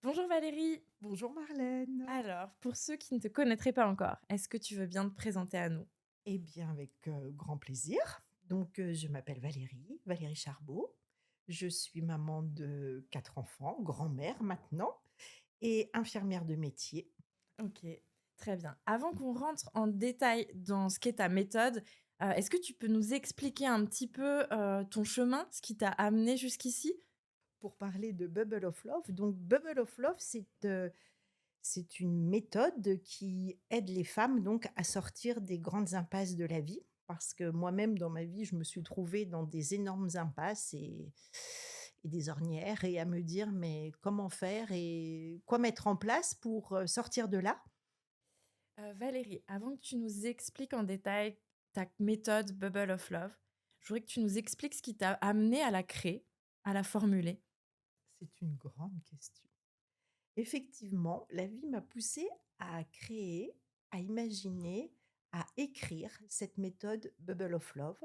Bonjour Valérie. Bonjour Marlène. Alors, pour ceux qui ne te connaîtraient pas encore, est-ce que tu veux bien te présenter à nous? Eh bien, avec grand plaisir. Donc, je m'appelle Valérie, Valérie Charbot. Je suis maman de 4 enfants, grand-mère maintenant et infirmière de métier. Ok, très bien. Avant qu'on rentre en détail dans ce qu'est ta méthode, est-ce que tu peux nous expliquer un petit peu ton chemin, ce qui t'a amené jusqu'ici? Pour parler de Bubble of Love, donc Bubble of Love, c'est une méthode qui aide les femmes donc à sortir des grandes impasses de la vie. Parce que moi-même, dans ma vie, je me suis trouvée dans des énormes impasses et des ornières et à me dire mais comment faire et quoi mettre en place pour sortir de là. Valérie, avant que tu nous expliques en détail ta méthode Bubble of Love, je voudrais que tu nous expliques ce qui t'a amené à la créer, à la formuler. C'est une grande question. Effectivement, la vie m'a poussée à créer, à imaginer, à écrire cette méthode Bubble of Love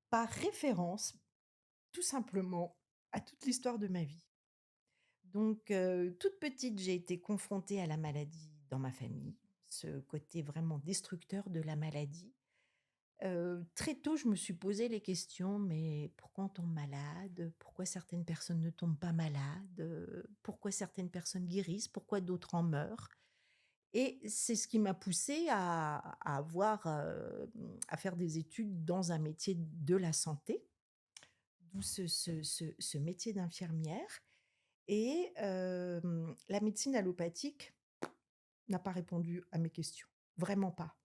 par référence, tout simplement, à toute l'histoire de ma vie. Donc, toute petite, j'ai été confrontée à la maladie dans ma famille, ce côté vraiment destructeur de la maladie. Très tôt, je me suis posé les questions: «Mais pourquoi on tombe malade? Pourquoi certaines personnes ne tombent pas malades? Pourquoi certaines personnes guérissent? Pourquoi d'autres en meurent?» Et c'est ce qui m'a poussée à avoir, à faire des études dans un métier de la santé, d'où ce métier d'infirmière et la médecine allopathique n'a pas répondu à mes questions, vraiment pas.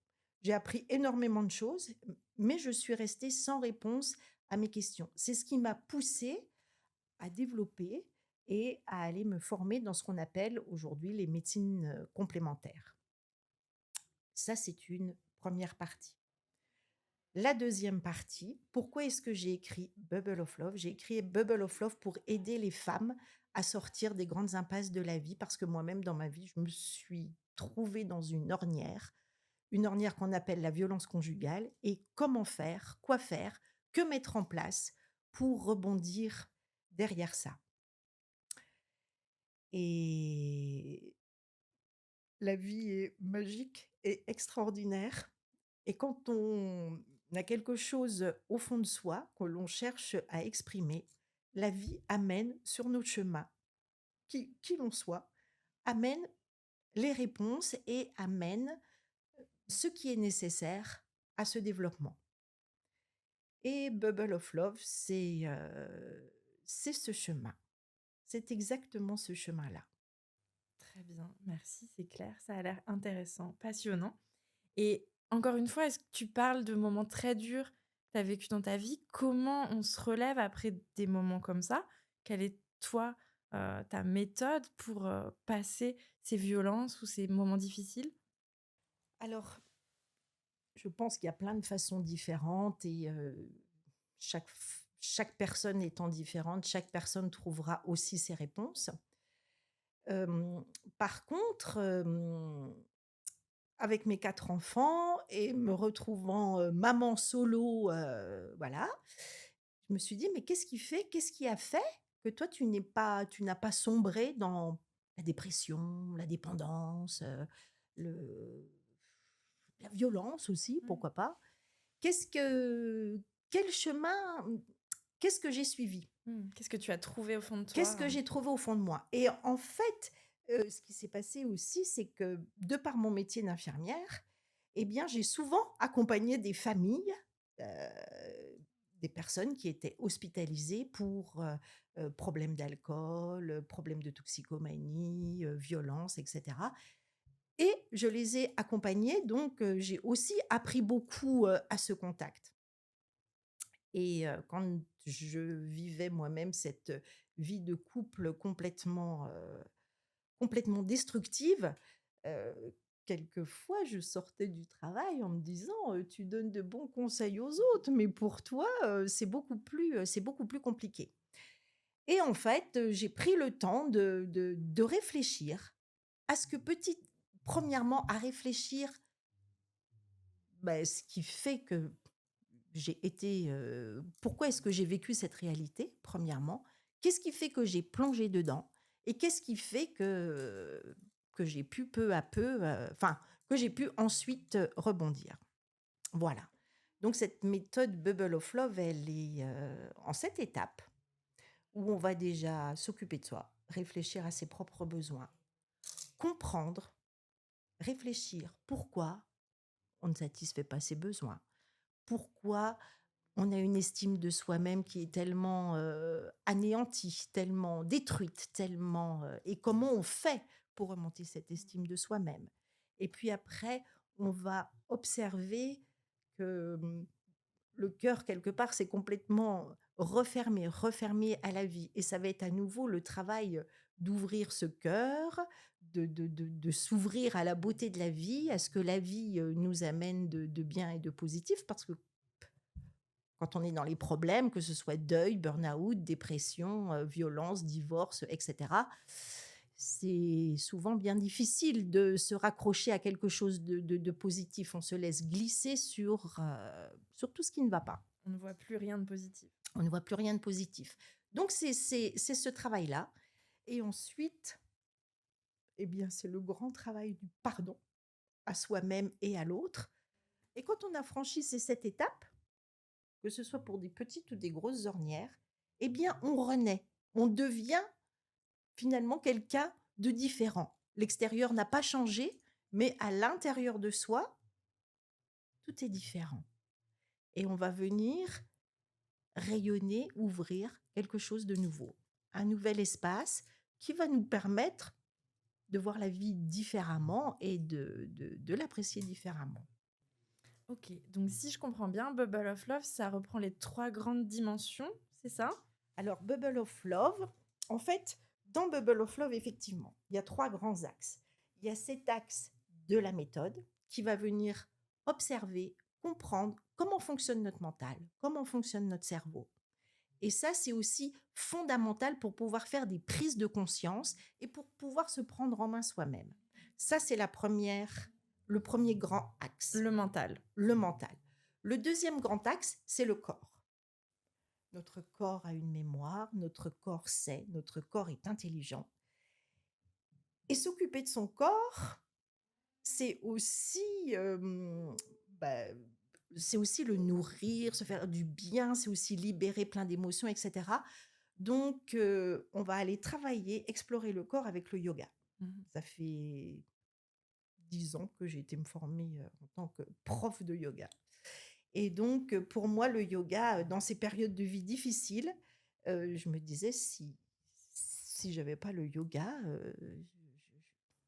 J'ai appris énormément de choses, mais je suis restée sans réponse à mes questions. C'est ce qui m'a poussée à développer et à aller me former dans ce qu'on appelle aujourd'hui les médecines, complémentaires. Ça, c'est une première partie. La deuxième partie, pourquoi est-ce que j'ai écrit Bubble of Love? J'ai écrit Bubble of Love pour aider les femmes à sortir des grandes impasses de la vie parce que moi-même, dans ma vie, je me suis trouvée dans une ornière qu'on appelle la violence conjugale et comment faire, quoi faire, que mettre en place pour rebondir derrière ça. Et la vie est magique et extraordinaire. Et quand on a quelque chose au fond de soi, que l'on cherche à exprimer, la vie amène sur notre chemin, qui l'on soit, amène les réponses et amène ce qui est nécessaire à ce développement. Et Bubble of Love, c'est ce chemin. C'est exactement ce chemin-là. Très bien, merci, c'est clair, ça a l'air intéressant, passionnant. Et encore une fois, est-ce que tu parles de moments très durs que tu as vécu dans ta vie? Comment on se relève après des moments comme ça? Quelle est, toi, ta méthode pour, passer ces violences ou ces moments difficiles? Alors, je pense qu'il y a plein de façons différentes et chaque personne étant différente, chaque personne trouvera aussi ses réponses. Hem, Par contre, avec mes 4 enfants et me retrouvant, maman solo, voilà, je me suis dit: «Mais qu'est-ce qui a fait que toi tu n'as pas sombré dans la dépression, la dépendance, le la violence aussi, Ouais. pourquoi pas?» Qu'est-ce que quel chemin, qu'est-ce que j'ai suivi? Qu'est-ce que tu as trouvé au fond de Qu'est-ce toi? que j'ai trouvé au fond de moi? Et en fait, ce qui s'est passé aussi, c'est que de par mon métier d'infirmière, eh bien, j'ai souvent accompagné des familles, heu, des personnes qui étaient hospitalisées pour, problèmes d'alcool, problèmes de toxicomanie, violence et cetera et je les ai accompagnées donc j'ai aussi appris beaucoup, à ce contact. Et quand je vivais moi-même cette vie de couple complètement destructive, heu, quelquefois je sortais du travail en me disant: «Tu donnes de bons conseils aux autres, mais pour toi, c'est beaucoup plus compliqué» et en fait, j'ai pris le temps de réfléchir à ce que premièrement à réfléchir, ce qui fait que pourquoi est-ce que j'ai vécu cette réalité, premièrement? Qu'est-ce qui fait que j'ai plongé dedans? Et qu'est-ce qui fait que j'ai pu peu à peu, enfin, que j'ai pu ensuite rebondir. Voilà. Donc cette méthode Bubble of Love, elle est en 7 étapes où on va déjà s'occuper de soi, réfléchir à ses propres besoins, comprendre, réfléchir pourquoi on ne satisfait pas ses besoins, pourquoi on a une estime de soi-même qui est tellement anéantie, tellement détruite, tellement... et comment on fait pour remonter cette estime de soi-même. Et puis après, on va observer que le cœur, quelque part, c'est complètement refermé à la vie. Et ça va être à nouveau le travail d'ouvrir ce cœur, de s'ouvrir à la beauté de la vie, à ce que la vie nous amène de bien et de positif, parce que quand on est dans les problèmes, que ce soit deuil, burn-out, dépression, violence, divorce, etc., c'est souvent bien difficile de se raccrocher à quelque chose de positif. On se laisse glisser sur tout ce qui ne va pas. On ne voit plus rien de positif. On ne voit plus rien de positif. Donc, c'est ce travail-là. Et ensuite, eh bien, c'est le grand travail du pardon à soi-même et à l'autre. Et quand on a franchi ces 7 étapes, que ce soit pour des petites ou des grosses ornières, eh bien, on renaît. On devient finalement quelqu'un de différent. L'extérieur n'a pas changé, mais à l'intérieur de soi, tout est différent. Et on va venir rayonner, ouvrir quelque chose de nouveau, un nouvel espace qui va nous permettre de voir la vie différemment et de l'apprécier différemment. Ok, donc si je comprends bien, Bubble of Love, ça reprend les 3 grandes dimensions, c'est ça? Alors, Bubble of Love, en fait, dans Bubble of Love, effectivement, il y a 3 grands axes. Il y a cet axe de la méthode qui va venir observer, comprendre comment fonctionne notre mental, comment fonctionne notre cerveau. Et ça, c'est aussi fondamental pour pouvoir faire des prises de conscience et pour pouvoir se prendre en main soi-même. Ça, c'est le premier grand axe, Le mental. le mental. Le deuxième grand axe, c'est le corps. Notre corps a une mémoire, notre corps sait, notre corps est intelligent. Et s'occuper de son corps, c'est aussi, bah, c'est aussi le nourrir, se faire du bien, c'est aussi libérer plein d'émotions, etc. Donc, on va aller travailler, explorer le corps avec le yoga. Mhm. Ça fait 10 ans que j'ai été me former en tant que prof de yoga. Et donc, pour moi, le yoga, dans ces périodes de vie difficiles, je me disais, si je n'avais pas le yoga,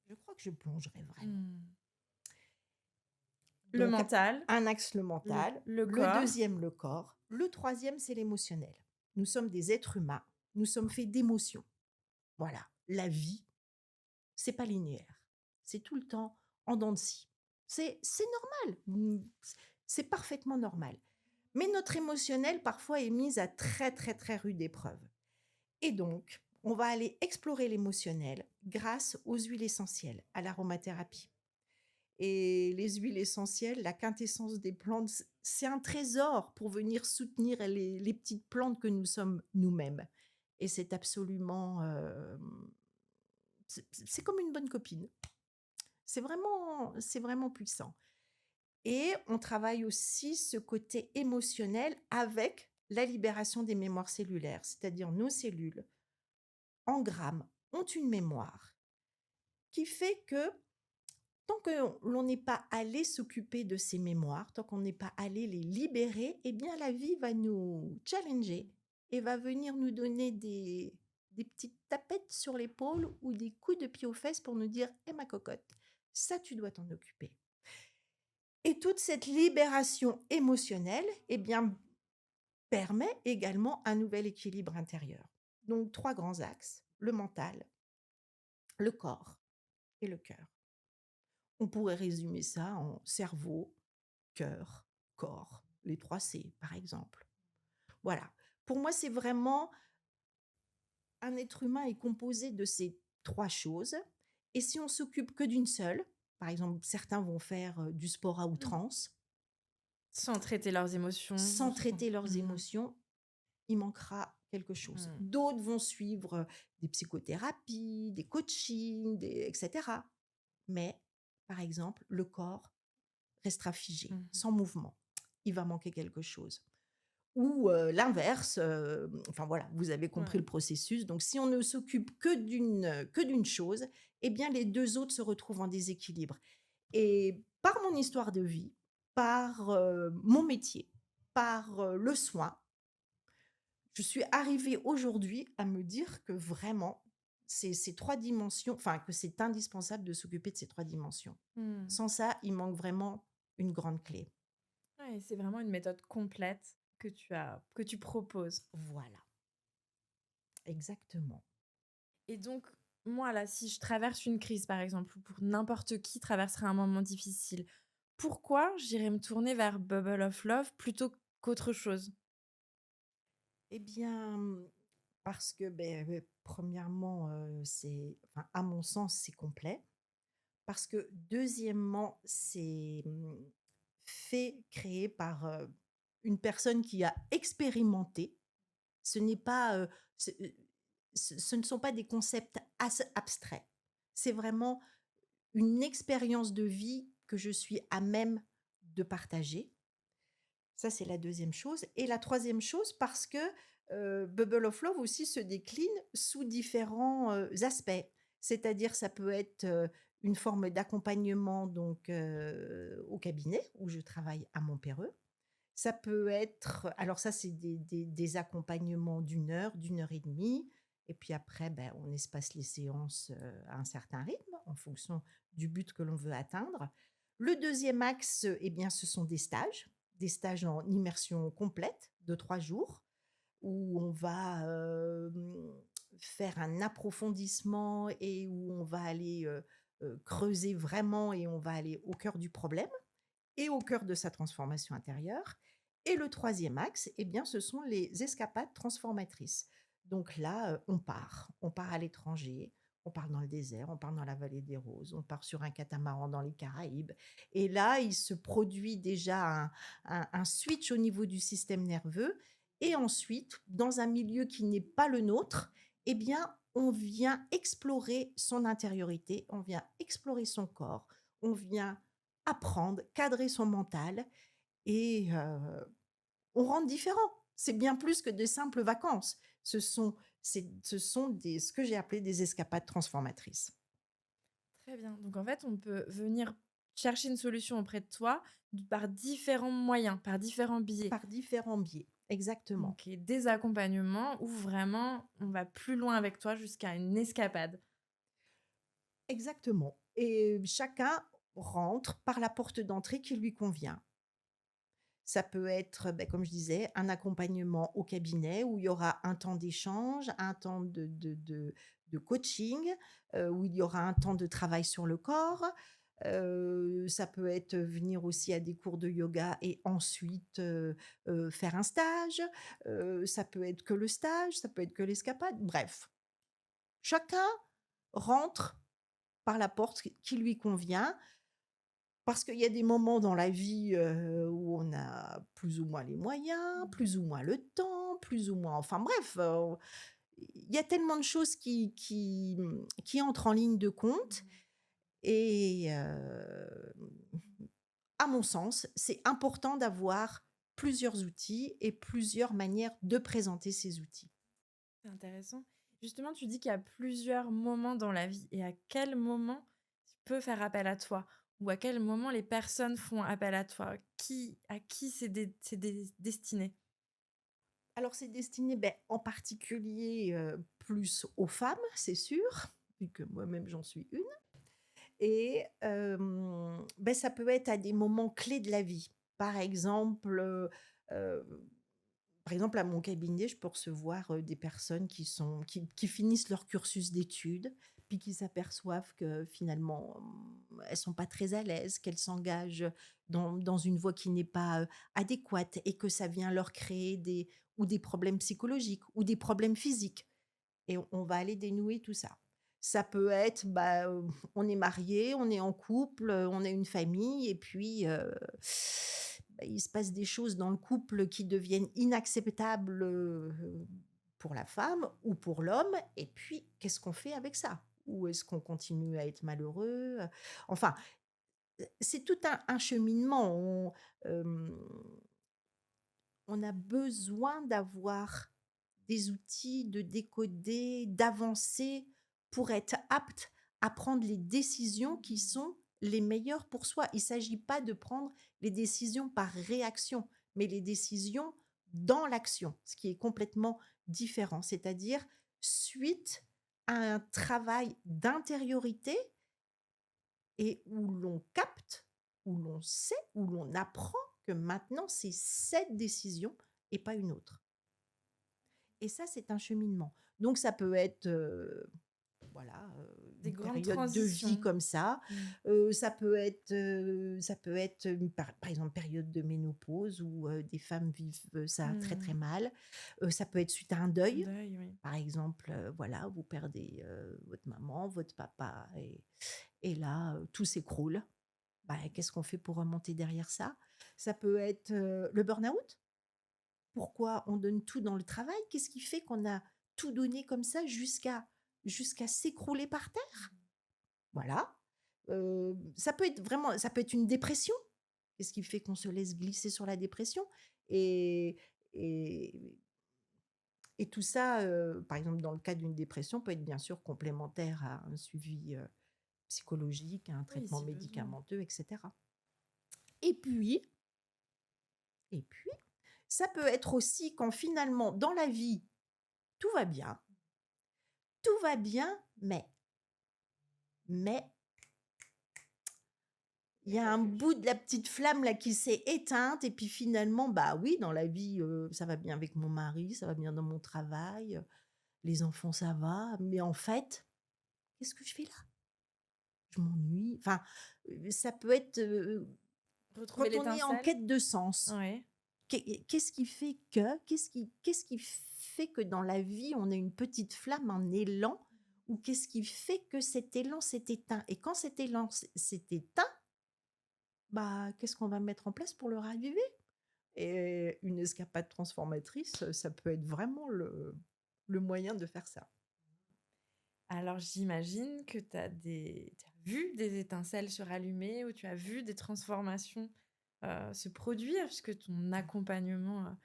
je crois que je plongerais vraiment. Hmm. Le Donc, mental, un axe, le mental. le Le corps. deuxième, le corps. Le troisième, c'est l'émotionnel. Nous sommes des êtres humains. Nous sommes faits d'émotions. Voilà. La vie, c'est pas linéaire. C'est tout le temps en dents de scie. C'est normal. C'est parfaitement normal. Mais notre émotionnel, parfois, est mis à très, très, très rude épreuve. Et donc, on va aller explorer l'émotionnel grâce aux huiles essentielles, à l'aromathérapie. Et les huiles essentielles, la quintessence des plantes, c'est un trésor pour venir soutenir les petites plantes que nous sommes nous-mêmes. Et c'est absolument... c'est comme une bonne copine. C'est vraiment puissant. Et on travaille aussi ce côté émotionnel avec la libération des mémoires cellulaires, c'est-à-dire nos cellules engramment, ont une mémoire qui fait que tant que l'on n'est pas allé s'occuper de ces mémoires, tant qu'on n'est pas allé les libérer, eh bien la vie va nous challenger et va venir nous donner des petites tapettes sur l'épaule ou des coups de pied aux fesses pour nous dire « Eh ma cocotte, ça tu dois t'en occuper ». Et toute cette libération émotionnelle, eh bien, permet également un nouvel équilibre intérieur. Donc 3 grands axes, le mental, le corps et le cœur. On pourrait résumer ça en cerveau, cœur, corps, les 3 C, par exemple. Voilà. Pour moi, c'est vraiment un être humain est composé de ces 3 choses. Et si on s'occupe que d'une seule, par exemple, certains vont faire du sport à Mm. outrance, Sans traiter leurs émotions. sans traiter leurs Mhm. émotions, il manquera quelque chose. Mmh. D'autres vont suivre des psychothérapies, des coachings, etc. Mais, par exemple, le corps restera figé, Mmh. sans mouvement. Il va manquer quelque chose. Ou l'inverse, enfin voilà, vous avez compris Ouais. le processus. Donc si on ne s'occupe que d'une chose, eh bien les 2 autres se retrouvent en déséquilibre. Et par mon histoire de vie, par, mon métier, par, le soin, je suis arrivée aujourd'hui à me dire que vraiment ces 3 dimensions, enfin que c'est indispensable de s'occuper de ces 3 dimensions. Mmh. Sans ça, il manque vraiment une grande clé. Ouais, c'est vraiment une méthode complète que tu proposes. Voilà, exactement. Et donc, moi, là, si je traverse une crise, par exemple, ou pour n'importe qui traverserait un moment difficile, pourquoi j'irais me tourner vers Bubble of Love plutôt qu'autre chose? Eh bien, parce que, premièrement, c'est enfin, à mon sens, c'est complet. Parce que deuxièmement, c'est, fait, créé par, une personne qui a expérimenté. Ce n'est pas, ce, ce ne sont pas des concepts as abstraits. C'est vraiment une expérience de vie que je suis à même de partager. Ça, c'est la deuxième chose et la troisième chose parce que, Bubble of Love aussi se décline sous différents, aspects. C'est-à-dire ça peut être, une forme d'accompagnement donc, au cabinet où je travaille à Montpéreux. Ça peut être alors ça, c'est des accompagnements d'une heure et demie et puis après, on espace les séances, à un certain rythme en fonction du but que l'on veut atteindre. Le deuxième axe, eh bien, ce sont des stages en immersion complète de 3 jours où on va, faire un approfondissement et où on va aller, creuser vraiment et on va aller au cœur du problème et au cœur de sa transformation intérieure. Et le troisième axe, eh bien, ce sont les escapades transformatrices. Donc là, on part à l'étranger, on part dans le désert, on part dans la vallée des Roses, on part sur un catamaran dans les Caraïbes. Et là, il se produit déjà un switch au niveau du système nerveux. Et ensuite, dans un milieu qui n'est pas le nôtre, eh bien, on vient explorer son intériorité, on vient explorer son corps, on vient apprendre, cadrer son mental et on rentre différent. C'est bien plus que de simples vacances. Ce sont des ce que j'ai appelé des escapades transformatrices. Très bien. Donc en fait, on peut venir chercher une solution auprès de toi par différents moyens, par différents biais. Par différents biais, exactement. OK, des accompagnements où vraiment on va plus loin avec toi jusqu'à une escapade. Exactement et chacun rentre par la porte d'entrée qui lui convient. Ça peut être, comme je disais, un accompagnement au cabinet où il y aura un temps d'échange, un temps de coaching, où il y aura un temps de travail sur le corps. Ça peut être venir aussi à des cours de yoga et ensuite, faire un stage. Ça peut être que le stage, ça peut être que l'escapade. Bref, chacun rentre par la porte qui lui convient parce qu'il y a des moments dans la vie, où on a plus ou moins les moyens, Mmh. plus ou moins le temps, plus ou moins enfin bref, il y a tellement de choses qui entrent en ligne de compte Mmh. et à mon sens, c'est important d'avoir plusieurs outils et plusieurs manières de présenter ces outils. C'est intéressant. Justement, tu dis qu'il y a plusieurs moments dans la vie et à quel moment tu peux faire appel à toi? Ou à quel moment les personnes font appel à toi? À qui destiné? Alors c'est destiné, en particulier, plus aux femmes, c'est sûr, vu que moi-même j'en suis une. Et ça peut être à des moments clés de la vie. Par exemple, par exemple, à mon cabinet, je peux recevoir, des personnes qui finissent leur cursus d'études, puis qui s'aperçoivent que finalement, elles sont pas très à l'aise, qu'elles s'engagent dans une voie qui n'est pas, adéquate et que ça vient leur créer des problèmes psychologiques ou des problèmes physiques et on va aller dénouer tout ça. Ça peut être, on est marié, on est en couple, on a une famille et puis, il se passe des choses dans le couple qui deviennent inacceptables, pour la femme ou pour l'homme, et puis qu'est-ce qu'on fait avec ça? Ou est-ce qu'on continue à être malheureux? Enfin, c'est tout un cheminement. On a besoin d'avoir des outils, de décoder, d'avancer pour être apte à prendre les décisions qui sont les meilleures pour soi. Il ne s'agit pas de prendre les décisions par réaction, mais les décisions dans l'action, ce qui est complètement différent, c'est-à-dire suite à un travail d'intériorité et où l'on capte, où l'on sait, où l'on apprend que maintenant c'est cette décision et pas une autre. Et ça, c'est un cheminement. Donc ça peut être, voilà, Des une grandes période de vie transitions. comme ça. Mmh. Ça peut être une par exemple, période de ménopause où, des femmes vivent, ça très, très Mmh. mal. Ça peut être suite à un Un deuil. deuil, oui. Par exemple, voilà, vous perdez, votre maman, votre papa et là, tout s'écroule. Bah, qu'est-ce qu'on fait pour remonter derrière ça? Ça peut être, le burn-out. Pourquoi on donne tout dans le travail? Qu'est-ce qui fait qu'on a tout donné comme ça jusqu'à s'écrouler par terre? Voilà. Ça peut être une dépression. Qu'est-ce qui fait qu'on se laisse glisser sur la dépression? Et et et tout ça, par exemple, dans le cas d'une dépression, peut être bien sûr complémentaire à un suivi, psychologique, à un Oui, traitement si besoin. médicamenteux et cetera. Et puis et puis, ça peut être aussi quand finalement dans la vie, tout va bien, tout va bien, mais il y a un bout de la petite flamme là qui s'est éteinte et puis finalement, bah oui, dans la vie, ça va bien avec mon mari, ça va bien dans mon travail, les enfants ça va, mais en fait, qu'est-ce que je fais là? Je m'ennuie. Enfin, ça peut être, Retrouver quand on est en l'étincelle? quête de sens. Ouais. Qu'est-ce qui fait que qu'est-ce qui fait que dans la vie, on a une petite flamme, un élan? Ou qu'est-ce qui fait que cet élan s'est éteint? Et quand cet élan s'est éteint, bah, qu'est-ce qu'on va mettre en place pour le raviver? Et une escapade transformatrice, ça peut être vraiment le moyen de faire ça. Alors j'imagine que tu as vu des étincelles se rallumer ou tu as vu des transformations, se produire puisque ton accompagnement,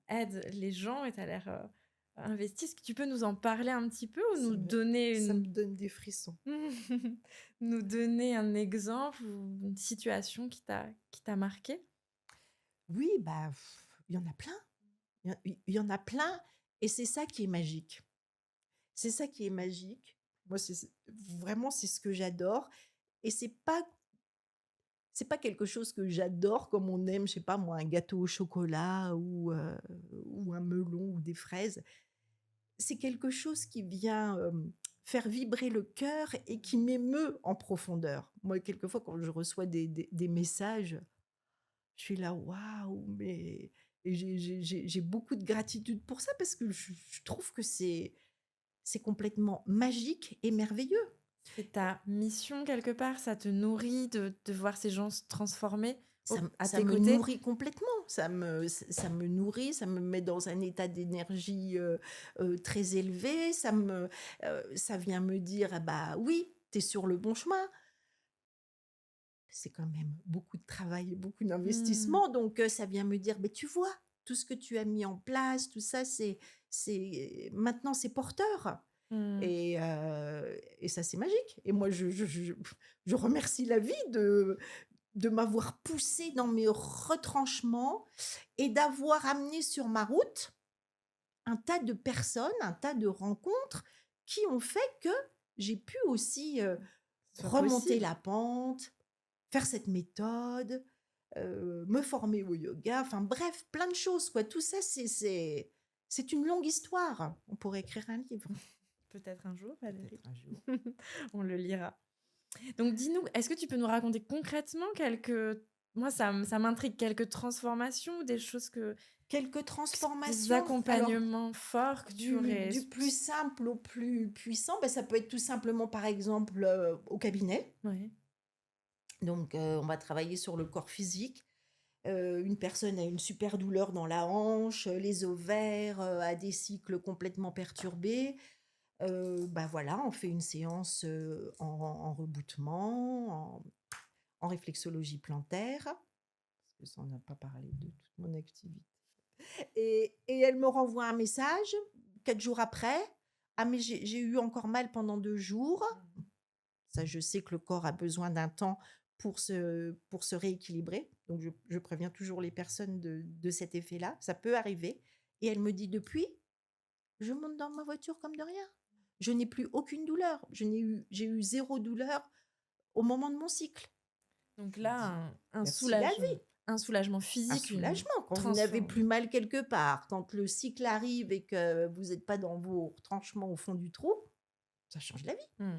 aide les gens et tu as l'air, investi. Est-ce que tu peux nous en parler un petit peu ou Ça nous me donner ça une me donne des frissons. nous donner un exemple ou une situation qui t'a marqué? Oui, bah, il y en a plein. Il y en a plein et c'est ça qui est magique. C'est ça qui est magique. Moi, vraiment, c'est ce que j'adore et c'est pas quelque chose que j'adore comme on aime, je sais pas moi, un gâteau au chocolat ou un melon ou des fraises. C'est quelque chose qui vient, faire vibrer le cœur et qui m'émeut en profondeur. Moi, quelquefois, quand je reçois des messages, je suis là: «Waouh!» mais et j'ai beaucoup de gratitude pour ça parce que je trouve que c'est complètement magique et merveilleux. C'est ta mission quelque part? Ça te nourrit de voir ces gens se transformer à Ça tes me côtés? nourrit complètement, ça me nourrit, ça me met dans un état d'énergie, très élevé, ça vient me dire: «Ah bah, oui, tu es sur le bon chemin». C'est quand même beaucoup de travail et beaucoup Mmh. d'investissement donc ça vient me dire: «Beh, tu vois, tout ce que tu as mis en place, tout ça, c'est maintenant c'est porteur». Mmh. Et ça, c'est magique et moi, je remercie la vie de m'avoir poussée dans mes retranchements et d'avoir amené sur ma route un tas de personnes, un tas de rencontres qui ont fait que j'ai pu aussi, Que ce soit remonter possible. la pente, faire cette méthode, me former au yoga, enfin bref, plein de choses quoi. Tout ça, c'est une longue histoire. On pourrait écrire un livre. Peut-être un jour, Valérie. Peut-être un jour. On le lira. Donc dis-nous, est-ce que tu peux nous raconter concrètement quelques moi ça m'intrigue, quelques transformations ou des choses que Quelques des transformations, alors accompagnements forts que tu aurais du plus simple au plus puissant, bah, ça peut être tout simplement, par exemple, au cabinet. ouais. Donc on va travailler sur le corps physique. Une personne a une super douleur dans la hanche, les ovaires, a des cycles complètement perturbés. Bah, voilà, on fait une séance, en reboutement, en réflexologie plantaire, parce que ça on n'a pas parlé de toute mon activité. Et elle me renvoie un message 4 jours après: «Ah mais j'ai eu encore mal pendant 2 jours». Ça, je sais que le corps a besoin d'un temps pour se rééquilibrer, donc je préviens toujours les personnes de cet effet-là, ça peut arriver. Et elle me dit: «Depuis, je monte dans ma voiture comme de rien. Je n'ai plus aucune douleur. J'ai eu 0 douleur au moment de mon cycle». Donc Je lui là, dis: un «Merci la vie». soulagement Un physique, une soulagement quand vous n'avez transfor plus mal quelque part, quand le cycle arrive et que vous êtes pas dans vos retranchements au fond du trou, ça change la vie. mmh.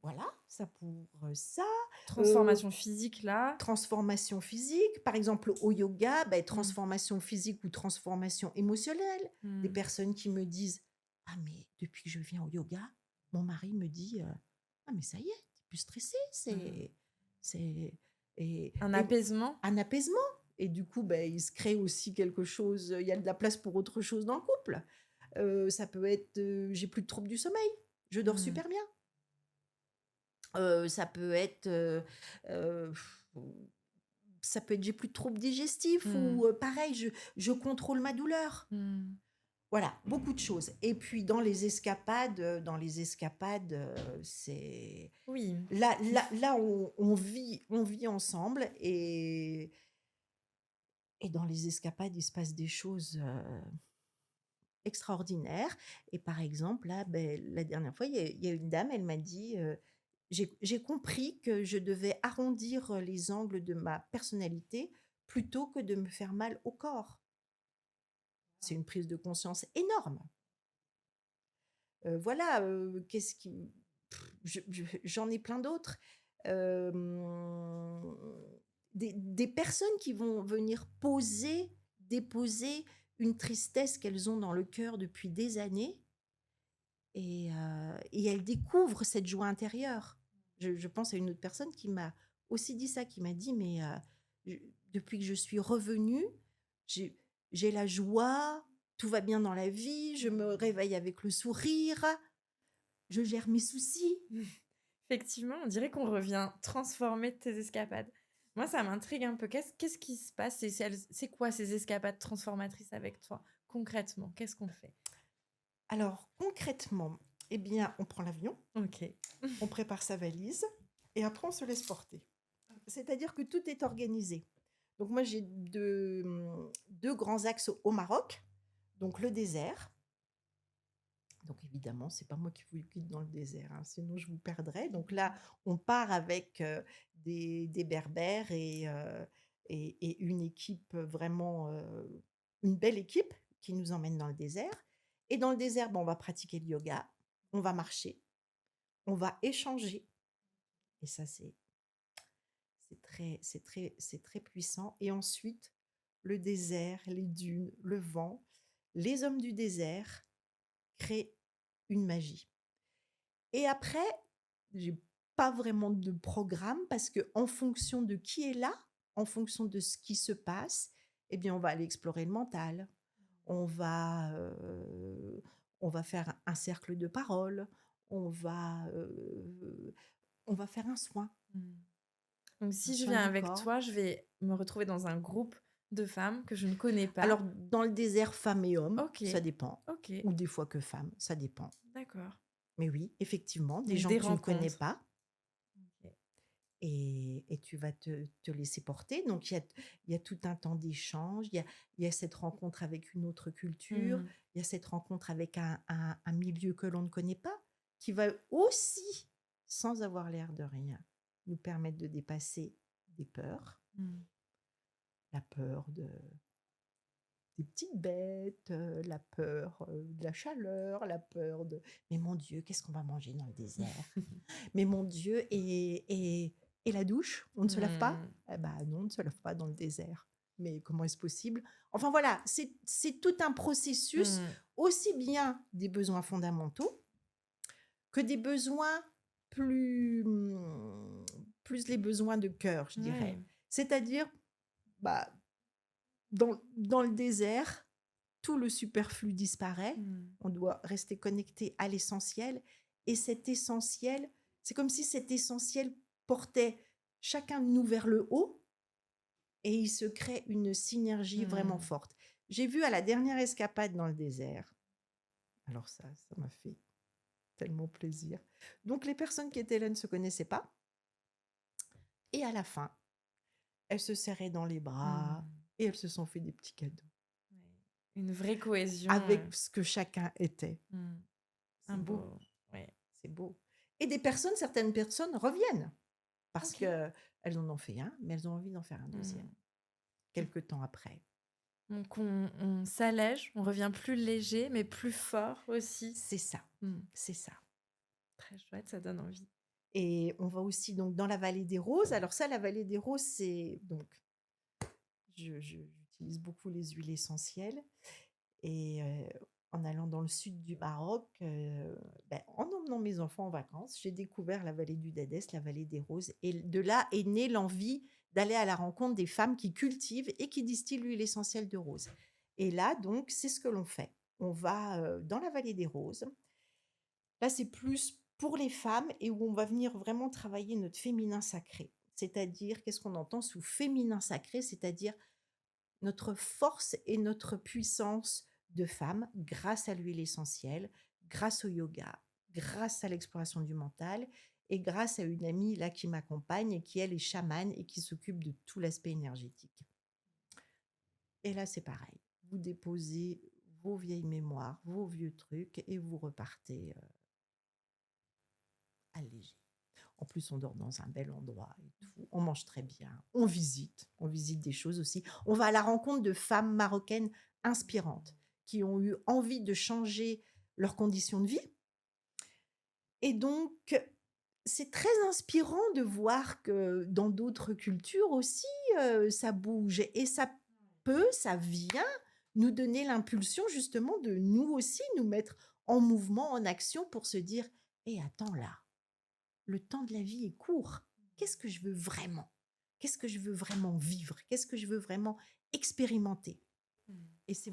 Voilà, ça pour, ça. Heu, Transformation physique là. Transformation physique, par exemple au yoga, beh, Mmh. transformation physique ou transformation émotionnelle. Des Mmh. personnes qui me disent: «Ah mais depuis que je viens au yoga, mon mari me dit, "Ah mais ça y est, tu plus stressée, Mmh. c'est" Un et apaisement. un apaisement. Et du coup, beh, il se crée aussi quelque chose, il y a de la place pour autre chose dans le couple. Ça peut être, j'ai plus de troubles du sommeil, je dors Mmh. super bien. Ça peut être, heu, ça peut être j'ai plus de troubles digestifs Mmh. ou, pareil, je contrôle ma douleur. Mmh. Voilà, beaucoup de choses. Et puis dans les escapades, c'est Oui. là on vit ensemble. Et dans les escapades, il se passe des choses, extraordinaires. Et par exemple, là, beh, la dernière fois, il y a une dame, elle m'a dit, j'ai compris que je devais arrondir, les angles de ma personnalité plutôt que de me faire mal au corps. C'est une prise de conscience énorme. Voilà, qu'est-ce qui j'en ai plein d'autres. Hem, des personnes qui vont venir déposer une tristesse qu'elles ont dans le cœur depuis des années. Et elle découvre cette joie intérieure. Je pense à une autre personne qui m'a aussi dit ça, qui m'a dit: «Mais, je depuis que je suis revenue, j'ai j'ai la joie, tout va bien dans la vie, je me réveille avec le sourire, je gère mes soucis». Effectivement, on dirait qu'on revient transformé de tes escapades. Moi, ça m'intrigue un peu. Qu'est-ce qui se passe? C'est quoi ces escapades transformatrices avec toi? Concrètement, qu'est-ce qu'on fait? Alors concrètement, eh bien, on prend l'avion, OK. on prépare sa valise et après on se laisse porter. C'est-à-dire que tout est organisé. Donc moi j'ai 2 grands axes au Maroc, donc le désert. Donc évidemment, c'est pas moi qui vous guide dans le désert, hein, sinon je vous perdrais. Donc là, on part avec, des berbères et une équipe, vraiment, une belle équipe qui nous emmène dans le désert. Et dans le désert, bah, on va pratiquer le yoga, on va marcher, on va échanger. Et ça, c'est très puissant. Et ensuite, le désert, les dunes, le vent, les hommes du désert créent une magie. Et après, j'ai pas vraiment de programme parce que en fonction de qui est là, en fonction de ce qui se passe, eh bien, on va aller explorer le mental. On va, on va faire un cercle de parole. On va, heu, on va faire Mmh. Donc un si je soin viens du avec corps. toi, je vais me retrouver dans un groupe de femmes que je ne connais pas. Alors, dans le désert, femmes et hommes, ça OK, dépend. OK, Ou des fois que femmes, ça dépend. d'accord. Mais oui, effectivement, des Donc gens des que tu ne connais rencontres. pas. OK. Et tu vas te laisser porter. Donc il y a tout un temps d'échange, il y a cette rencontre avec une autre culture, Mmh. il y a cette rencontre avec un milieu que l'on ne connaît pas, qui va aussi, sans avoir l'air de rien, nous permettre de dépasser des peurs. Mmh. La peur des petites bêtes, la peur, de la chaleur, la peur de: «Mais mon Dieu, qu'est-ce qu'on va manger dans le désert? Mais mon Dieu, et la douche, on ne se lave pas?» Mmh. Eh bah, non, on ne se lave pas dans le désert. Mais comment est-ce possible? Enfin voilà, c'est tout un processus, Mmh. aussi bien des besoins fondamentaux que des besoins plus, plus les besoins de cœur, je Ouais. dirais. C'est-à-dire, bah, dans le désert, tout le superflu disparaît. Mmh. On doit rester connecté à l'essentiel. Et cet essentiel, c'est comme si cet essentiel portait chacun de nous vers le haut et il se crée une synergie vraiment Mmh. forte. J'ai vu à la dernière escapade dans le désert, alors ça m'a fait tellement plaisir. Donc les personnes qui étaient là ne se connaissaient pas et à la fin, elles se serraient dans les bras Mmh. et elles se sont fait des petits cadeaux Ouais. Une vraie cohésion, avec ce que chacun était. mmh, un C'est beau, beau ouais. c'est beau. Et certaines personnes reviennent parce OK. que elles en ont fait un, mais elles ont envie d'en faire un deuxième, Mmh. quelque temps après. Donc on s'allège, on revient plus léger, mais plus fort aussi. C'est ça, Mmh. c'est ça. Très chouette, ça donne envie. Et on va aussi donc dans la vallée des roses. Alors ça, la vallée des roses, c'est donc j'utilise beaucoup les huiles essentielles et en allant dans le sud du Maroc, en emmenant mes enfants en vacances, j'ai découvert la vallée du Dadès, la vallée des roses et de là est née l'envie d'aller à la rencontre des femmes qui cultivent et qui distillent l'huile essentielle de rose. Et là donc, c'est ce que l'on fait. On va, dans la vallée des roses. Là, c'est plus pour les femmes et où on va venir vraiment travailler notre féminin sacré. C'est-à-dire, qu'est-ce qu'on entend sous féminin sacré? C'est-à-dire notre force et notre puissance de femme grâce à l'huile essentielle, grâce au yoga, grâce à l'exploration du mental et grâce à une amie là qui m'accompagne et qui elle est chamane et qui s'occupe de tout l'aspect énergétique. Et là, c'est pareil. Vous déposez vos vieilles mémoires, vos vieux trucs et vous repartez allégé. En plus, on dort dans un bel endroit et tout. On mange très bien. On visite des choses aussi. On va à la rencontre de femmes marocaines inspirantes qui ont eu envie de changer leurs conditions de vie. Et donc, c'est très inspirant de voir que dans d'autres cultures aussi, ça bouge. Et ça vient nous donner l'impulsion justement de nous aussi nous mettre en mouvement, en action pour se dire, «Eh, attends là, le temps de la vie est court. Qu'est-ce que je veux vraiment? Qu'est-ce que je veux vraiment vivre? Qu'est-ce que je veux vraiment expérimenter?» Mmh. Et c'est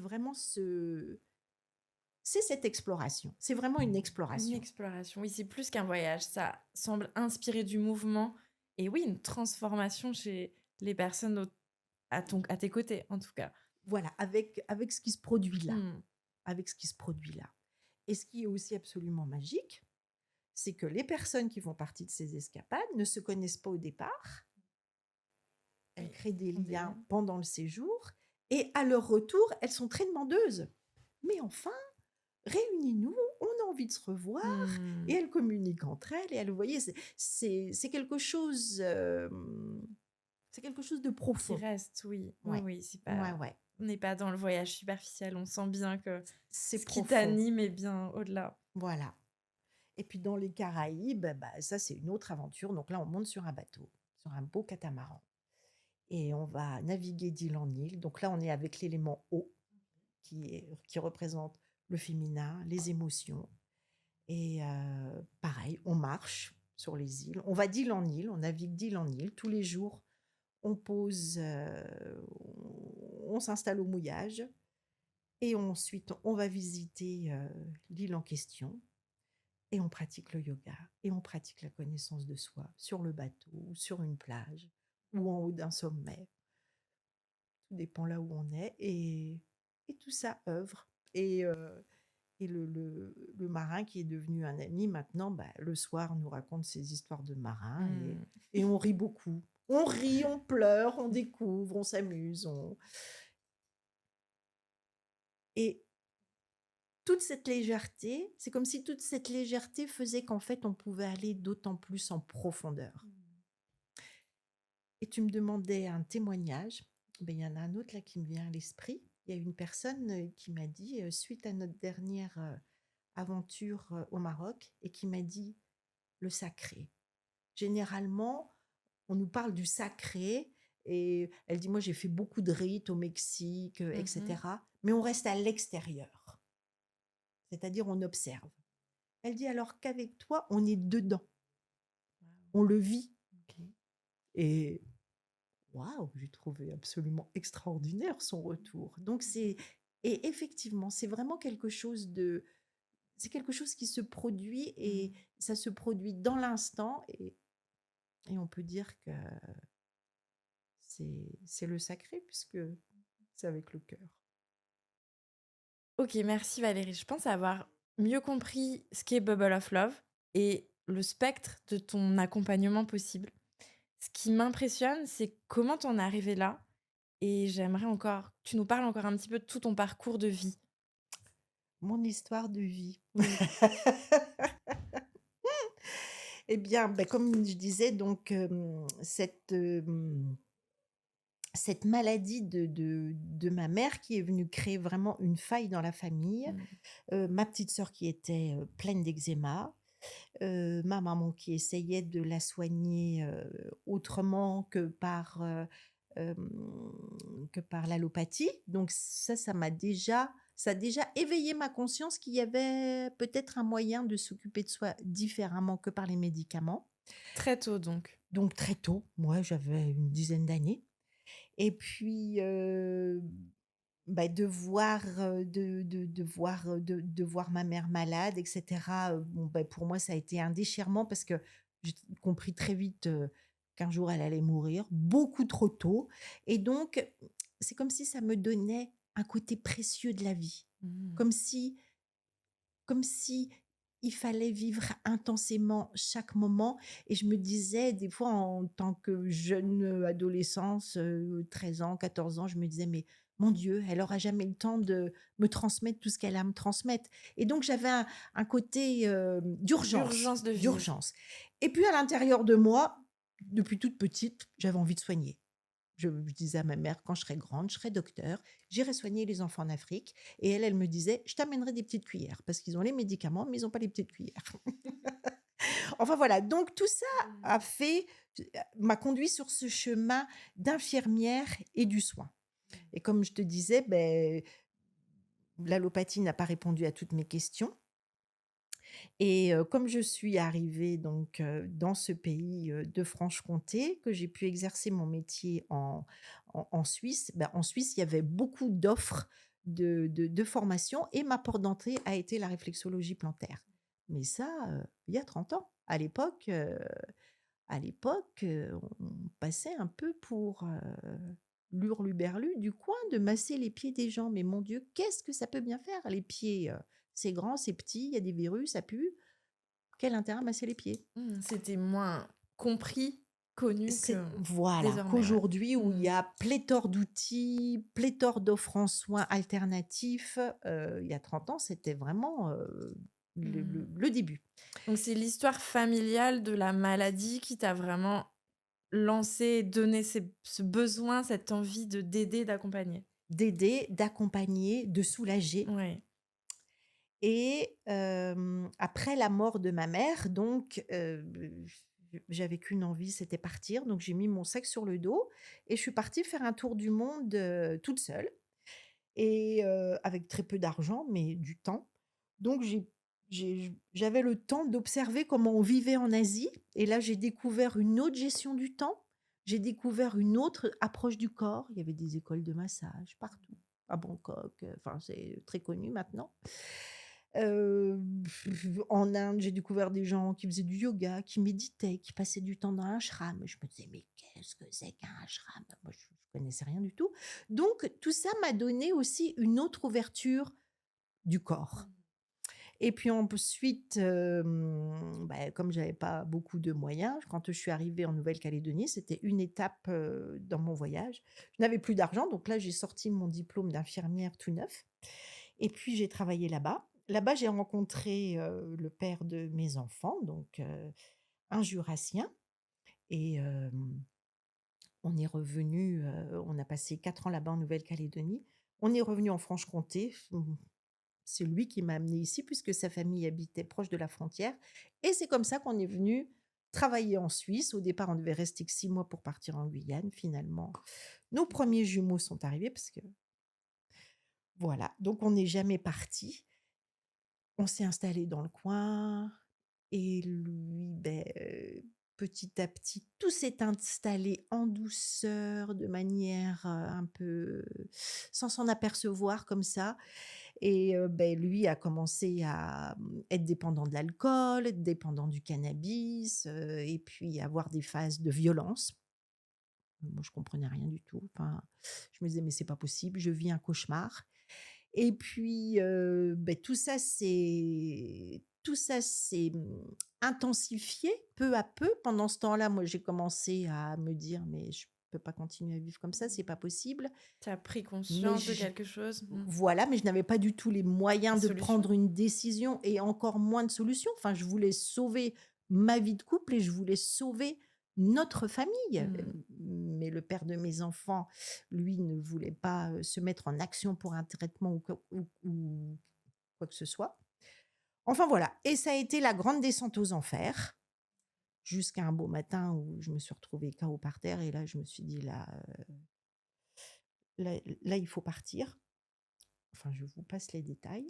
cette exploration. C'est vraiment une Une exploration. exploration, oui, c'est plus qu'un voyage. Ça semble inspirer du mouvement et oui, une transformation chez les personnes à tes côtés, en tout cas. Voilà, avec ce qui se produit là. Mmh. Avec ce qui se produit là. Et ce qui est aussi absolument magique, c'est que les personnes qui font partie de ces escapades ne se connaissent pas au départ. Elles Et créent des font des liens liens. pendant le séjour et à leur retour, elles sont très demandeuses. Mais enfin, réunis-nous, on a envie de se revoir et Mmh. elles communiquent entre elles et elles, vous voyez, c'est quelque chose, c'est quelque chose de Qui profond. reste, oui. Oui, Ouais, oui, c'est ouais, pas ouais, on n'est pas dans le voyage superficiel, on sent bien que c'est ce qui profond, t'anime est bien au-delà. voilà. Et puis dans les Caraïbes, bah, ça c'est une autre aventure. Donc là, on monte sur un bateau, sur un beau catamaran et on va naviguer d'île en île. Donc là, on est avec l'élément eau qui représente le féminin, les émotions. Et pareil, on marche sur les îles. On va d'île en île, on navigue d'île en île. Tous les jours, on pose, on s'installe au mouillage. Et ensuite, on va visiter l'île en question. Et on pratique le yoga. Et on pratique la connaissance de soi sur le bateau, ou sur une plage, ou en haut d'un sommet. Tout dépend là où on est. Et tout ça œuvre. Et le marin qui est devenu un ami maintenant, bah, le soir, nous raconte ses histoires de marin Mmh. et on rit beaucoup. On rit, on pleure, on découvre, on s'amuse. Et toute cette légèreté, c'est comme si toute cette légèreté faisait qu'en fait, on pouvait aller d'autant plus en profondeur. Et tu me demandais un témoignage. Ben, il y en a un autre là qui me vient à l'esprit. Il y a une personne qui m'a dit, suite à notre dernière aventure au Maroc, et qui m'a dit le sacré. Généralement, on nous parle du sacré et elle dit: «Moi, j'ai fait beaucoup de rites au Mexique, et Mmh. cetera, mais on reste à l'extérieur, c'est-à-dire on observe». Elle dit: «Alors qu'avec toi, on est dedans, Waouh. on le vit OK. et waouh, j'ai trouvé absolument extraordinaire son retour. Donc c'est et effectivement, c'est vraiment quelque chose de c'est quelque chose qui se produit et Mmh. ça se produit dans l'instant et on peut dire que c'est le sacré puisque c'est avec le cœur. OK, merci Valérie. Je pense avoir mieux compris ce qu'est Bubble of Love et le spectre de ton accompagnement possible. Ce qui m'impressionne, c'est comment tu en es arrivée là et j'aimerais encore que tu nous parles encore un petit peu de tout ton parcours de vie. Mon histoire de vie. Oui. Eh bien, comme je disais donc, cette maladie de ma mère qui est venue créer vraiment une faille dans la famille, Mmh. ma petite sœur qui était, pleine d'eczéma, ma maman qui essayait de la soigner, autrement hem, que par l'allopathie. Donc ça a déjà éveillé ma conscience qu'il y avait peut-être un moyen de s'occuper de soi différemment que par les médicaments. Très tôt donc. Donc très tôt, moi j'avais une dizaine d'années et puis, de voir, de voir ma mère malade et cetera, bon, pour moi, ça a été un déchirement parce que j'ai compris très vite, qu'un jour elle allait mourir, beaucoup trop tôt et donc c'est comme si ça me donnait un côté précieux de la vie. Mmh. Comme si comme si il fallait vivre intensément chaque moment et je me disais des fois en tant que jeune, adolescence, 13 ans, 14 ans, je me disais: «Mais mon Dieu, elle aura jamais le temps de me transmettre tout ce qu'elle a à me transmettre» et donc j'avais un côté, d'urgence, Urgence de vivre. d'urgence et puis à l'intérieur de moi, depuis toute petite, j'avais envie de soigner. Je disais à ma mère: «Quand je serai grande, je serai docteur, j'irai soigner les enfants en Afrique» et elle, elle me disait: «Je t'amènerai des petites cuillères» parce qu'ils ont les médicaments, mais ils ont pas les petites cuillères. Enfin voilà, donc tout ça a Mmh. fait m'a conduit sur ce chemin d'infirmière et du soin et comme je te disais, l'allopathie n'a pas répondu à toutes mes questions et comme je suis arrivée donc dans ce pays, de Franche-Comté, que j'ai pu exercer mon métier en Suisse, en Suisse, il y avait beaucoup d'offres de formation et ma porte d'entrée a été la réflexologie plantaire. Mais ça, il y a 30 ans. À l'époque, on passait un peu pour, l'hurluberlu du coin de masser les pieds des gens. Mais mon Dieu, qu'est-ce que ça peut bien faire les pieds, c'est grand, c'est petit, il y a des virus, ça pue. Quel intérêt à masser les pieds? Mmh, c'était moins compris, connu C'est que voilà, désormais, ouais. qu'aujourd'hui où il y Mmh. a pléthore d'outils, pléthore d'offres en soins alternatifs, il y a 30 ans, c'était vraiment, le Mmh. le le début. Donc c'est l'histoire familiale de la maladie qui t'a vraiment lancé, donné ce besoin, cette envie de d'aider, d'accompagner? D'aider, d'accompagner, de soulager Ouais. et après la mort de ma mère donc, j'avais qu'une envie, c'était partir. Donc j'ai mis mon sac sur le dos et je suis partie faire un tour du monde, toute seule. Et avec très peu d'argent, mais du temps. Donc j'avais le temps d'observer comment on vivait en Asie et là, j'ai découvert une autre gestion du temps. J'ai découvert une autre approche du corps. Il y avait des écoles de massage partout, à Bangkok, enfin, c'est très connu maintenant. Heu, En Inde, j'ai découvert des gens qui faisaient du yoga, qui méditaient, qui passaient du temps dans un ashram. Je me disais: «Mais qu'est-ce que c'est qu'un ashram?» Moi, je connaissais rien du tout. Donc tout ça m'a donné aussi une autre ouverture du corps et puis ensuite, comme j'avais pas beaucoup de moyens, quand je suis arrivée en Nouvelle-Calédonie, c'était une étape, dans mon voyage. Je n'avais plus d'argent, donc là, j'ai sorti mon diplôme d'infirmière tout neuf et puis j'ai travaillé là-bas. Là-bas, j'ai rencontré, le père de mes enfants, donc un Jurassien et on est revenu, on a passé 4 ans là-bas en Nouvelle-Calédonie. On est revenu en Franche-Comté. C'est lui qui m'a amenée ici puisque sa famille habitait proche de la frontière et c'est comme ça qu'on est venu travailler en Suisse. Au départ, on devait rester que 6 mois pour partir en Guyane. Finalement, nos premiers jumeaux sont arrivés parce que voilà, donc on n'est jamais parti. On s'est installé dans le coin et lui, petit à petit, tout s'est installé en douceur, de manière, un peu sans s'en apercevoir comme ça et lui a commencé à, être dépendant de l'alcool, être dépendant du cannabis, et puis avoir des phases de violence. Moi, je comprenais rien du tout. Enfin, je me disais: «Mais c'est pas possible, je vis un cauchemar». Et puis, tout ça s'est intensifié peu à peu. Pendant ce temps-là, moi, j'ai commencé à me dire: «Mais je peux pas continuer à vivre comme ça, c'est pas possible». Tu as pris Mais conscience de je quelque chose? Mmh. Voilà, mais je n'avais pas du tout les La moyens de solution? prendre une décision et encore moins de solutions. Enfin, je voulais sauver ma vie de couple et je voulais sauver notre famille. Mmh. Mais le père de mes enfants, lui, ne voulait pas, se mettre en action pour un traitement ou quoi que ce soit. Enfin voilà, et ça a été la grande descente aux enfers, jusqu'à un beau matin où je me suis retrouvée KO par terre et là je me suis dit: «Là, là il faut partir». Enfin, je vous passe les détails.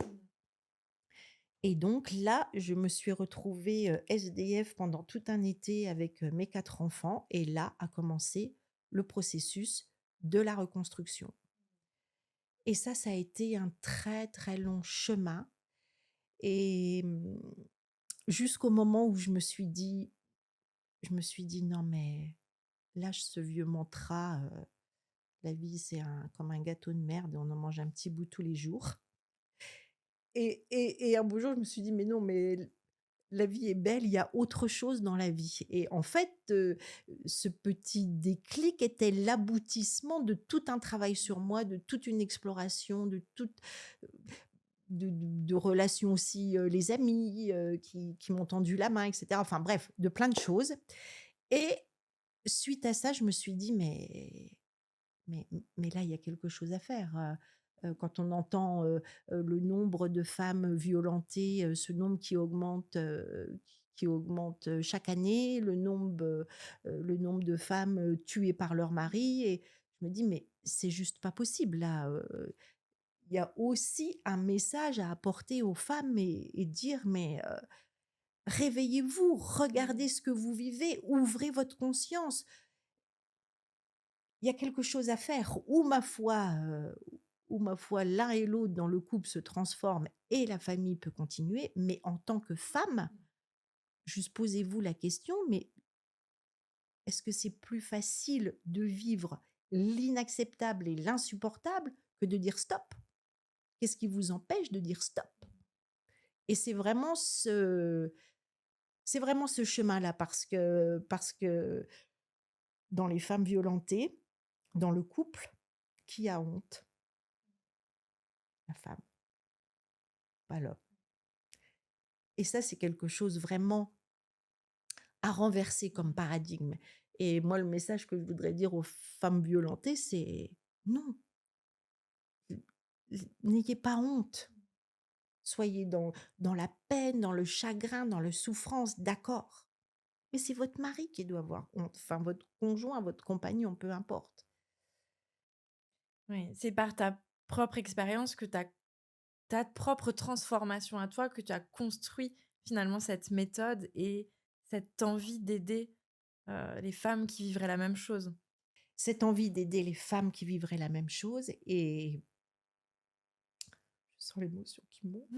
Et donc là, je me suis retrouvée, SDF pendant tout un été avec, mes 4 enfants et là a commencé le processus de la reconstruction. Et ça a été un très, très long chemin et jusqu'au moment où je me suis dit: «Non mais lâche ce vieux mantra, la vie c'est comme un gâteau de merde et on en mange un petit bout tous les jours». Et un beau jour, je me suis dit: «Mais non, mais la vie est belle, il y a autre chose dans la vie». Et en fait, ce petit déclic était l'aboutissement de tout un travail sur moi, de toute une exploration, de relations aussi, les amis, qui m'ont tendu la main et cetera. Enfin bref, de plein de choses. Et suite à ça, je me suis dit: «Mais là, il y a quelque chose à faire», quand on entend, le nombre de femmes violentées, ce nombre qui augmente, chaque année, le nombre de femmes, tuées par leur mari, et je me dis: «Mais c'est juste pas possible là, il y a aussi un message à apporter aux femmes et dire: "Mais, réveillez-vous, regardez ce que vous vivez, ouvrez votre conscience". Il y a quelque chose à faire, ou ma foi, l'un et l'autre dans le couple se transforment et la famille peut continuer, mais en tant que femme, juste posez-vous la question, mais est-ce que c'est plus facile de vivre l'inacceptable et l'insupportable que de dire stop? Qu'est-ce qui vous empêche de dire stop? Et c'est vraiment ce chemin-là, parce que dans les femmes violentées, dans le couple, qui a honte? La femme, pas l'homme. Et ça, c'est quelque chose vraiment à renverser comme paradigme. Et moi, le message que je voudrais dire aux femmes violentées, c'est: non, n'ayez pas honte. Soyez dans la peine, dans le chagrin, dans la souffrance, d'accord. Mais c'est votre mari qui doit avoir honte, enfin votre conjoint, votre compagnon, peu importe. Oui, c'est par ta propre expérience que ta propre transformation à toi, que tu as construit finalement cette méthode et cette envie d'aider, les femmes qui vivraient la même chose. Cette envie d'aider les femmes qui vivraient la même chose, et je sens l'émotion qui monte.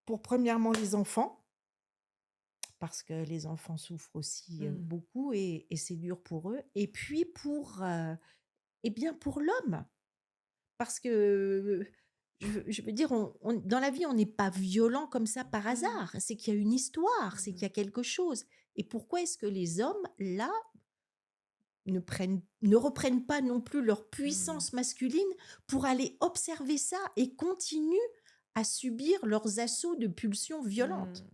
Pour premièrement les enfants, parce que les enfants souffrent aussi, Mmh. beaucoup, et c'est dur pour eux. Et puis pour l'homme, parce que, je veux dire, on dans la vie, on n'est pas violent comme ça par Mmh. hasard. C'est qu'il y a une histoire, c'est qu'il Mmh. y a quelque chose. Et pourquoi est-ce que les hommes, là, ne reprennent pas non plus leur Mmh. puissance masculine pour aller observer ça et continuent à subir leurs assauts de pulsions violentes? Mmh.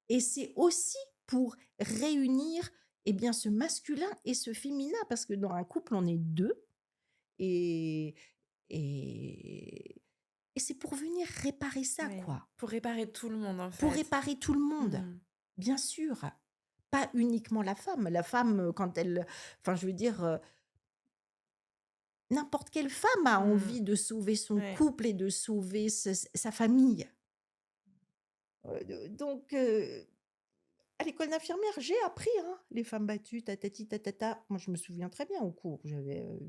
Et c'est aussi pour réunir, ce masculin et ce féminin, parce que dans un couple, on est 2, et et et c'est pour venir réparer ça, Ouais, quoi. pour réparer tout le monde en Pour fait. réparer tout le monde, Mmh. bien sûr. Pas uniquement la femme. La femme, quand elle, enfin, je veux dire, n'importe quelle femme a Mmh. envie de sauver son Ouais. couple et de sauver sa famille. Donc, À l'école d'infirmière, j'ai appris, hein, les femmes battues, tatati tatata. Moi, je me souviens très bien au cours, j'avais,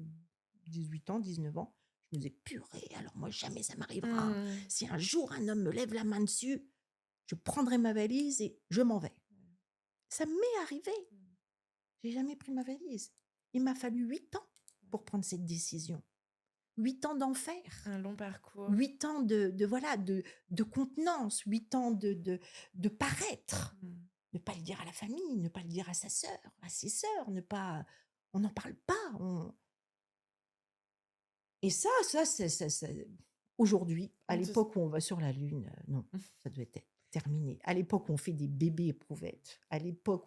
18 ans, 19 ans. Je me disais: «Purée, alors moi jamais ça m'arrivera. Mmh. Si un jour un homme me lève la main dessus, je prendrai ma valise et je m'en vais». Ça m'est arrivé, j'ai jamais pris ma valise. Il m'a fallu 8 ans pour prendre cette décision. 8 ans d'enfer. Un long parcours. 8 ans de voilà, de contenance, 8 ans de paraître. Mmh. Ne pas le dire à la famille, ne pas le dire à sa sœur, à ses sœurs, ne pas on n'en parle pas, on et ça c'est aujourd'hui, à On te s l'époque où on va sur la lune, non, ça doit être terminé. À l'époque où on fait des bébés éprouvettes, à l'époque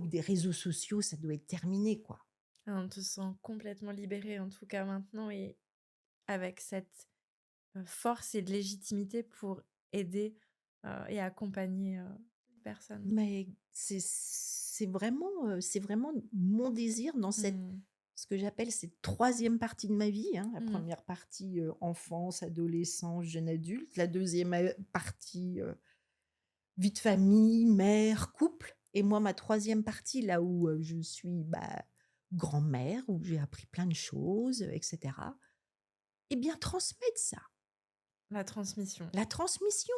des réseaux sociaux, ça doit être terminé, quoi. on te sent complètement libérée, en tout cas maintenant et avec cette, force et de légitimité pour aider, et accompagner, les personnes. Mais c'est vraiment mon désir dans cette Mmh. ce que j'appelle cette troisième partie de ma vie, hein. La Mmh. première partie, enfance, adolescence, jeune adulte. La deuxième partie, vie de famille, mère, couple et moi ma troisième partie là où, je suis, bah, grand-mère, où j'ai appris plein de choses, et cetera. Eh bien transmettre ça, La transmission. la transmission.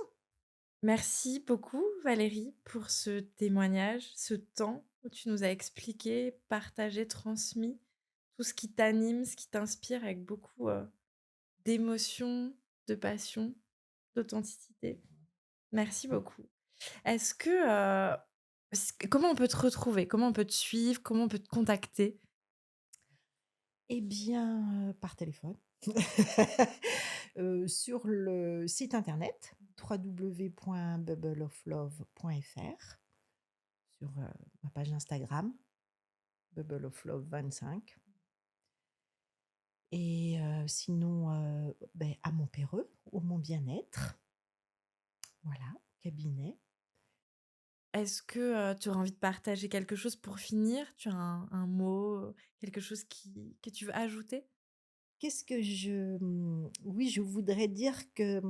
Merci beaucoup Valérie pour ce témoignage, ce temps où tu nous as expliqué, partagé, transmis tout ce qui t'anime, ce qui t'inspire avec beaucoup, d'émotion, de passion, d'authenticité. Merci beaucoup. Est-ce que, comment on peut te retrouver? Comment on peut te suivre? Comment on peut te contacter? Eh bien, par téléphone. Sur le site internet www.bubbleoflove.fr, sur, ma page Instagram, bubbleoflove25 et sinon, beh, à Montpéreux, au Mon Bien-être, voilà, cabinet. Est-ce que, tu aurais envie de partager quelque chose pour finir? Tu as un mot, quelque chose que tu veux ajouter? Qu'est-ce que oui, je voudrais dire que,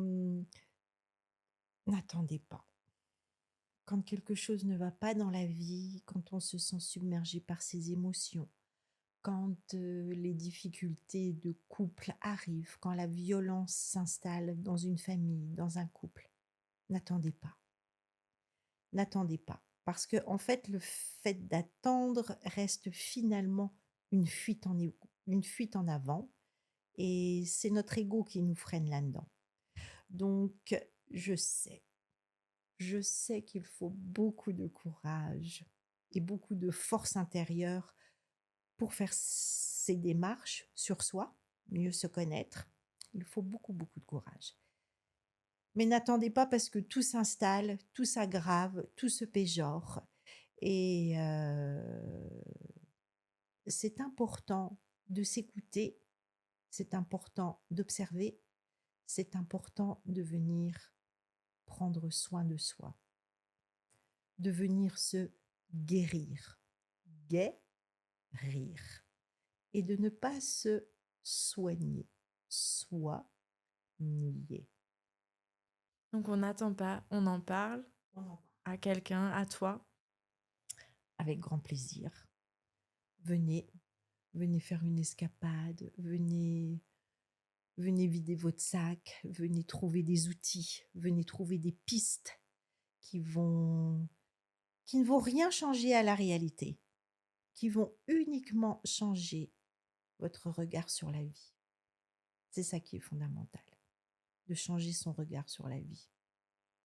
n'attendez pas. Quand quelque chose ne va pas dans la vie, quand on se sent submergé par ses émotions, quand, les difficultés de couple arrivent, quand la violence s'installe dans une famille, dans un couple, n'attendez pas. N'attendez pas. Parce que en fait, le fait d'attendre reste finalement une fuite en avant et c'est notre ego qui nous freine là-dedans. Donc je sais, je sais qu'il faut beaucoup de courage et beaucoup de force intérieure pour faire ces démarches sur soi, mieux se connaître. Il faut beaucoup, beaucoup de courage. Mais n'attendez pas parce que tout s'installe, tout s'aggrave, tout se péjore. Et c'est important de s'écouter, c'est important d'observer, c'est important de venir prendre soin de soi, de venir se guérir, guérir, et de ne pas se soigner, soigner. Donc on n'attend pas, on en parle à quelqu'un, à toi. Avec grand plaisir. Venez, venez faire une escapade, venez vider votre sac, venez trouver des outils, venez trouver des pistes qui qui ne vont rien changer à la réalité, qui vont uniquement changer votre regard sur la vie. C'est ça qui est fondamental, de changer son regard sur la vie.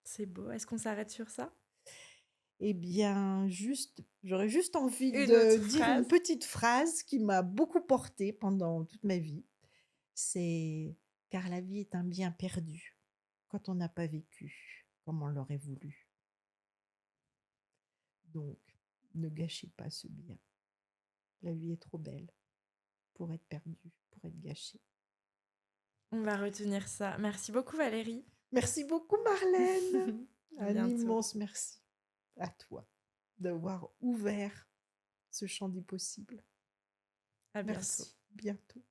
C'est beau. Est-ce qu'on s'arrête sur ça? Eh bien, j'aurais juste envie Une de autre dire une phrase? petite phrase qui m'a beaucoup portée pendant toute ma vie. C'est: «Car la vie est un bien perdu quand on n'a pas vécu comme on l'aurait voulu. Donc, ne gâchez pas ce bien. La vie est trop belle pour être perdue, pour être gâchée». On va retenir ça. Merci beaucoup Valérie. Merci beaucoup Marlène. À Un bientôt. immense merci à toi d'avoir ouvert ce champ des possibles. À bientôt. Merci, bientôt.